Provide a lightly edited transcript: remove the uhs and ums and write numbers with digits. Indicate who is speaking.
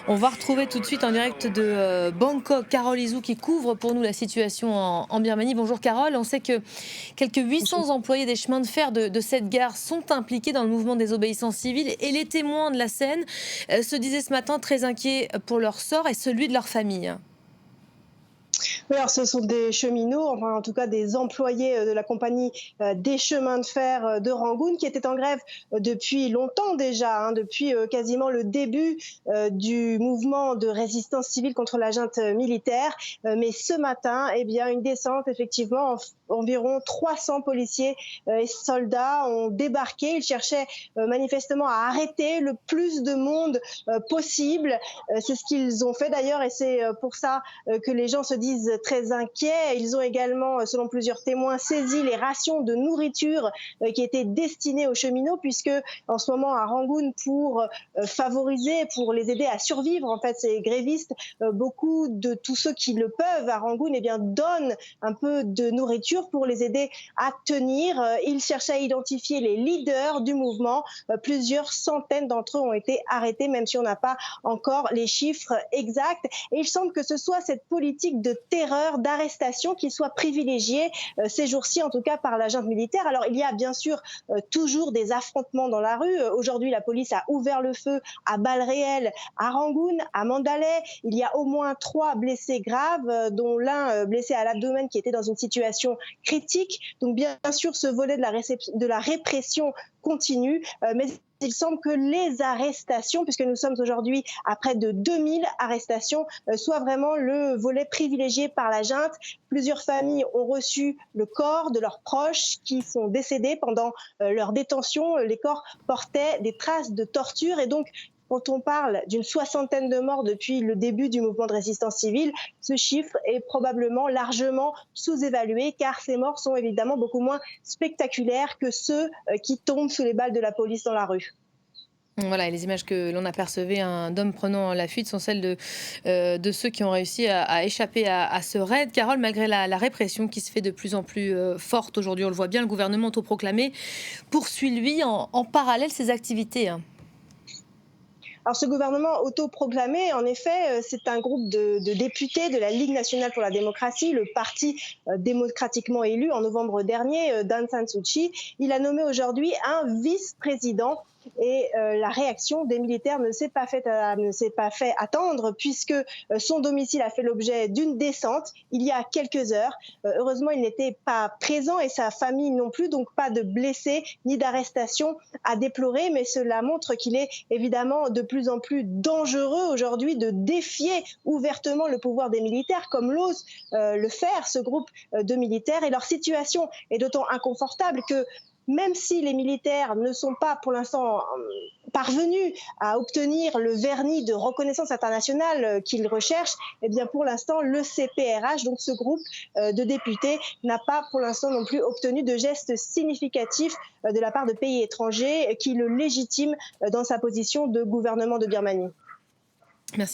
Speaker 1: On va retrouver tout de suite en direct de Bangkok Carole Izou qui couvre pour nous la situation en Birmanie. Bonjour Carole, on sait que quelques 800 employés des chemins de fer de cette gare sont impliqués dans le mouvement des obéissances civiles et les témoins de la scène se disaient ce matin très inquiets pour leur sort et celui de leur famille.
Speaker 2: Oui, alors ce sont des cheminots, enfin en tout cas des employés de la compagnie des chemins de fer de Rangoon qui étaient en grève depuis longtemps déjà, depuis quasiment le début du mouvement de résistance civile contre la junte militaire. Mais ce matin, eh bien, une descente, effectivement, environ 300 policiers et soldats ont débarqué. Ils cherchaient manifestement à arrêter le plus de monde possible. C'est ce qu'ils ont fait d'ailleurs et c'est pour ça que les gens se disent très inquiets. Ils ont également, selon plusieurs témoins, saisi les rations de nourriture qui étaient destinées aux cheminots, puisque en ce moment à Rangoon, pour favoriser, pour les aider à survivre, en fait, ces grévistes, beaucoup de tous ceux qui le peuvent à Rangoon, eh bien, donnent un peu de nourriture pour les aider à tenir. Ils cherchaient à identifier les leaders du mouvement. Plusieurs centaines d'entre eux ont été arrêtés, même si on n'a pas encore les chiffres exacts. Et il semble que ce soit cette politique de terreur, d'arrestation qui soit privilégiée ces jours-ci, en tout cas par la junte militaire. Alors il y a bien sûr toujours des affrontements dans la rue. Aujourd'hui, la police a ouvert le feu à balles réelles à Rangoon, à Mandalay. Il y a au moins 3 blessés graves, dont l'un blessé à l'abdomen qui était dans une situation critique. Donc bien sûr, ce volet de la répression continue, mais il semble que les arrestations, puisque nous sommes aujourd'hui à près de 2000 arrestations, soient vraiment le volet privilégié par la junte. Plusieurs familles ont reçu le corps de leurs proches qui sont décédés pendant leur détention. Les corps portaient des traces de torture et donc quand on parle d'une soixantaine de morts depuis le début du mouvement de résistance civile, ce chiffre est probablement largement sous-évalué car ces morts sont évidemment beaucoup moins spectaculaires que ceux qui tombent sous les balles de la police dans la rue.
Speaker 1: Voilà, et les images que l'on apercevait d'hommes prenant la fuite sont celles de ceux qui ont réussi à échapper à ce raid. Carole, malgré la répression qui se fait de plus en plus forte aujourd'hui, on le voit bien, le gouvernement autoproclamé poursuit lui en parallèle ses activités.
Speaker 2: Alors ce gouvernement autoproclamé, en effet, c'est un groupe de députés de la Ligue nationale pour la démocratie, le parti démocratiquement élu en novembre dernier, Daw San Suu Kyi. Il a nommé aujourd'hui un vice-président. Et la réaction des militaires ne s'est pas fait attendre puisque son domicile a fait l'objet d'une descente il y a quelques heures. Heureusement, il n'était pas présent et sa famille non plus, donc pas de blessés ni d'arrestations à déplorer. Mais cela montre qu'il est évidemment de plus en plus dangereux aujourd'hui de défier ouvertement le pouvoir des militaires comme l'ose le faire ce groupe de militaires. Et leur situation est d'autant inconfortable que même si les militaires ne sont pas pour l'instant parvenus à obtenir le vernis de reconnaissance internationale qu'ils recherchent, eh bien pour l'instant le CPRH, donc ce groupe de députés, n'a pas pour l'instant non plus obtenu de gestes significatifs de la part de pays étrangers qui le légitiment dans sa position de gouvernement de Birmanie.
Speaker 1: Merci.